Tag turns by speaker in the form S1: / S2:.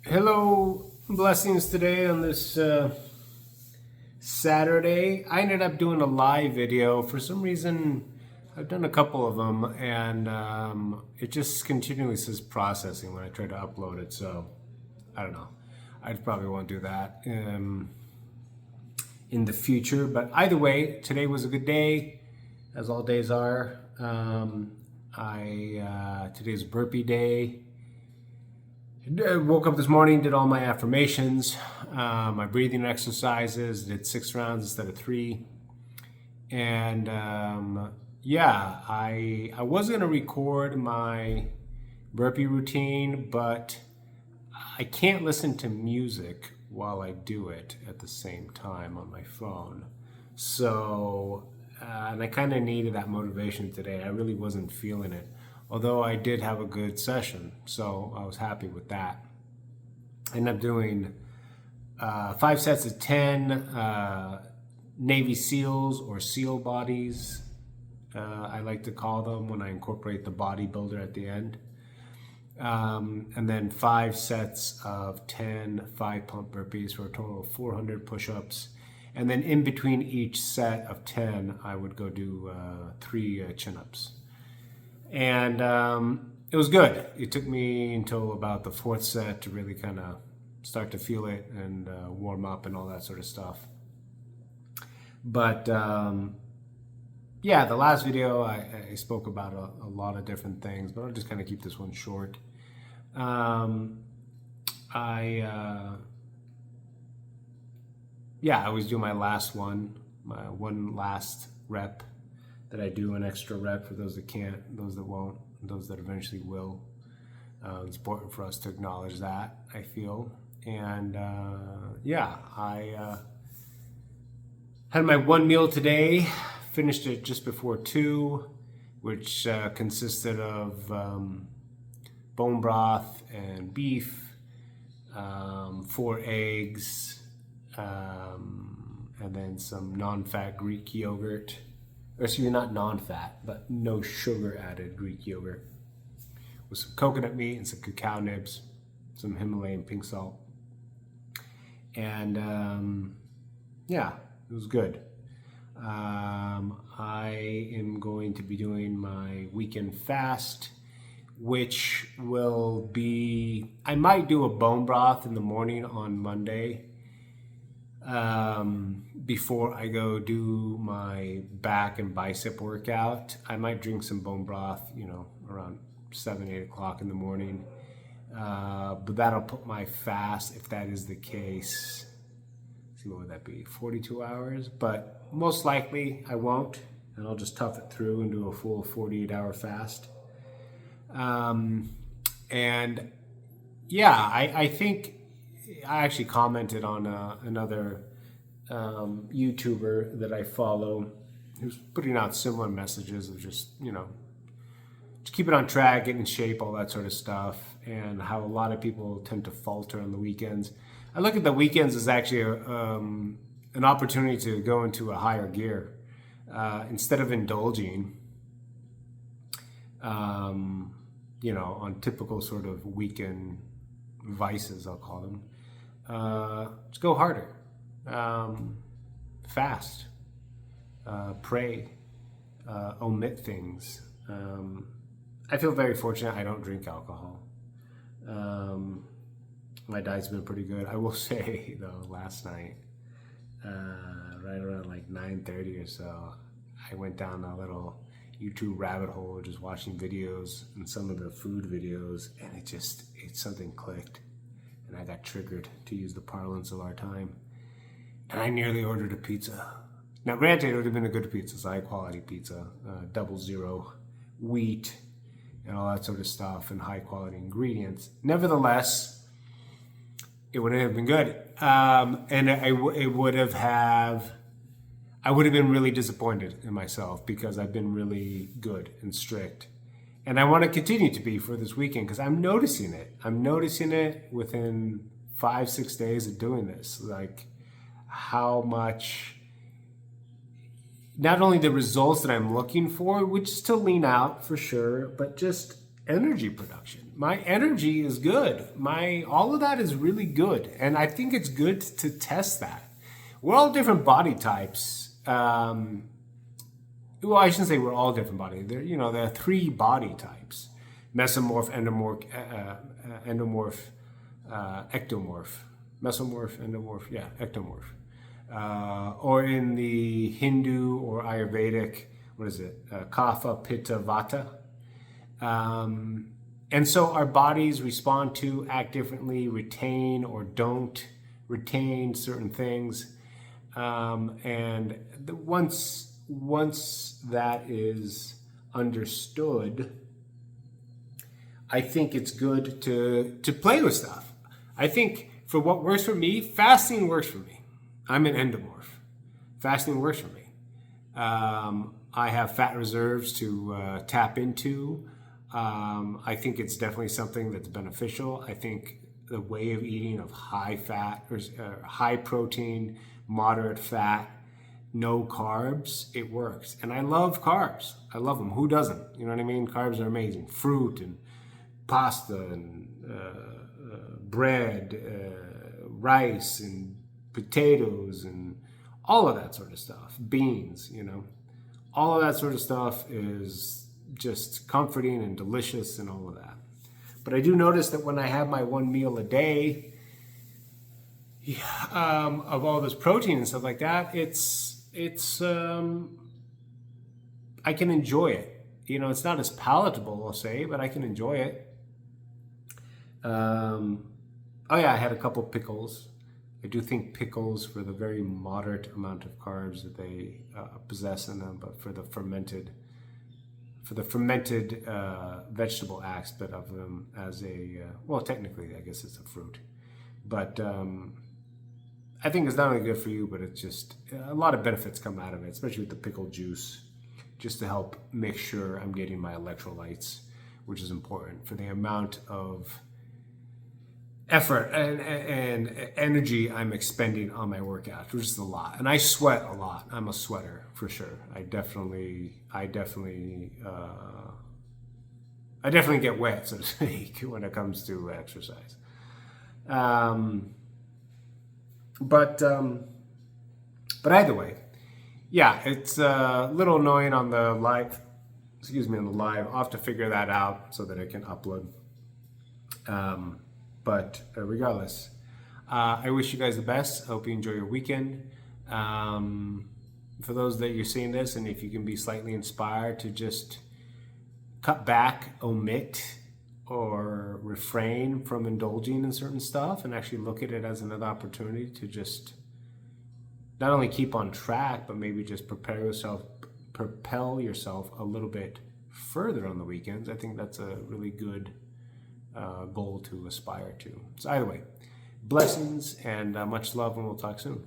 S1: Hello, blessings today on this Saturday. I ended up doing a live video. For some reason, I've done a couple of them, and it just continually says processing when I try to upload it. So I don't know. I probably won't do that in the future. But either way, today was a good day, as all days are. Today's burpee day. I woke up this morning, did all my affirmations, my breathing exercises, did 6 rounds instead of 3. And I was going to record my burpee routine, but I can't listen to music while I do it at the same time on my phone. So, and I kind of needed that motivation today. I really wasn't feeling it. Although I did have a good session, so I was happy with that. I ended up doing 5 sets of 10 Navy SEALs or SEAL bodies, I like to call them when I incorporate the bodybuilder at the end. And then 5 sets of 10 5-pump burpees for a total of 400 push-ups. And then in between each set of 10, I would go do 3 chin-ups. And it was good. It took me until about the 4th set to really kind of start to feel it and warm up and all that sort of stuff. But the last video I spoke about a lot of different things, but I'll just kind of keep this one short. I always do my last one, my one last rep that I do, an extra rep for those that can't, those that won't, those that eventually will. It's important for us to acknowledge that, I feel. And I had my one meal today, finished it just before 2, which consisted of bone broth and beef, 4 eggs, and then some non-fat Greek yogurt. Or excuse me, not non-fat, but no sugar added Greek yogurt with some coconut meat and some cacao nibs, some Himalayan pink salt. And it was good. I am going to be doing my weekend fast, which will be, I might do a bone broth in the morning on Monday. Before I go do my back and bicep workout. I might drink some bone broth, around 7-8 o'clock in the morning. But that'll put my fast, if that is the case. See, what would that be? 42 hours? But most likely I won't, and I'll just tough it through and do a full 48-hour fast. I think I actually commented on another YouTuber that I follow who's putting out similar messages of just keep it on track, get in shape, all that sort of stuff, and how a lot of people tend to falter on the weekends. I look at the weekends as actually an opportunity to go into a higher gear instead of indulging on typical sort of weekend vices, I'll call them. Let's go harder. Fast. Pray. Omit things. I feel very fortunate I don't drink alcohol. My diet's been pretty good. I will say, though, last night, right around like 9:30 or so, I went down a little YouTube rabbit hole just watching videos and some of the food videos, and something clicked. And I got triggered, to use the parlance of our time. And I nearly ordered a pizza. Now, granted, it would have been a good pizza. It's a high-quality pizza, 00 wheat, and all that sort of stuff, and high-quality ingredients. Nevertheless, it wouldn't have been good. And I would have been really disappointed in myself because I've been really good and strict. And I want to continue to be for this weekend because I'm noticing it. I'm noticing it within 5-6 days of doing this. Like how much, not only the results that I'm looking for, which is to lean out for sure, but just energy production. my energy is good. All of that is really good, and I think it's good to test that. We're all different body types. Well, I shouldn't say we're all different body. There are three body types: mesomorph, endomorph, ectomorph. Mesomorph, endomorph, yeah, ectomorph. Or in the Hindu or Ayurvedic, what is it? Kapha, Pitta, Vata. And so our bodies respond to, act differently, retain or don't retain certain things. Once that is understood, I think it's good to play with stuff. I think for what works for me, fasting works for me. I'm an endomorph. Fasting works for me. I have fat reserves to tap into. I think it's definitely something that's beneficial. I think the way of eating of high fat or high protein, moderate fat, no carbs, it works. And I love carbs. I love them. Who doesn't? You know what I mean? Carbs are amazing. Fruit and pasta and bread, rice and potatoes and all of that sort of stuff. Beans, all of that sort of stuff is just comforting and delicious and all of that. But I do notice that when I have my one meal a day of all this protein and stuff like that, I can enjoy it. It's not as palatable, I'll say, but I can enjoy it. Oh yeah, I had a couple pickles. I do think pickles, for the very moderate amount of carbs that they possess in them, but for the fermented vegetable aspect of them as technically, I guess it's a fruit. But I think it's not only good for you, but it's just a lot of benefits come out of it, especially with the pickle juice, just to help make sure I'm getting my electrolytes, which is important for the amount of effort and energy I'm expending on my workouts, which is a lot. And I sweat a lot. I'm a sweater for sure. I definitely get wet, so to speak, when it comes to exercise. But either way, yeah, it's a little annoying on the live. I'll have to figure that out so that I can upload. But regardless, I wish you guys the best. I hope you enjoy your weekend. For those that you're seeing this, and if you can be slightly inspired to just cut back, omit, or refrain from indulging in certain stuff and actually look at it as another opportunity to just not only keep on track, but maybe just propel yourself a little bit further on the weekends. I think that's a really good goal to aspire to. So either way, blessings and much love, and we'll talk soon.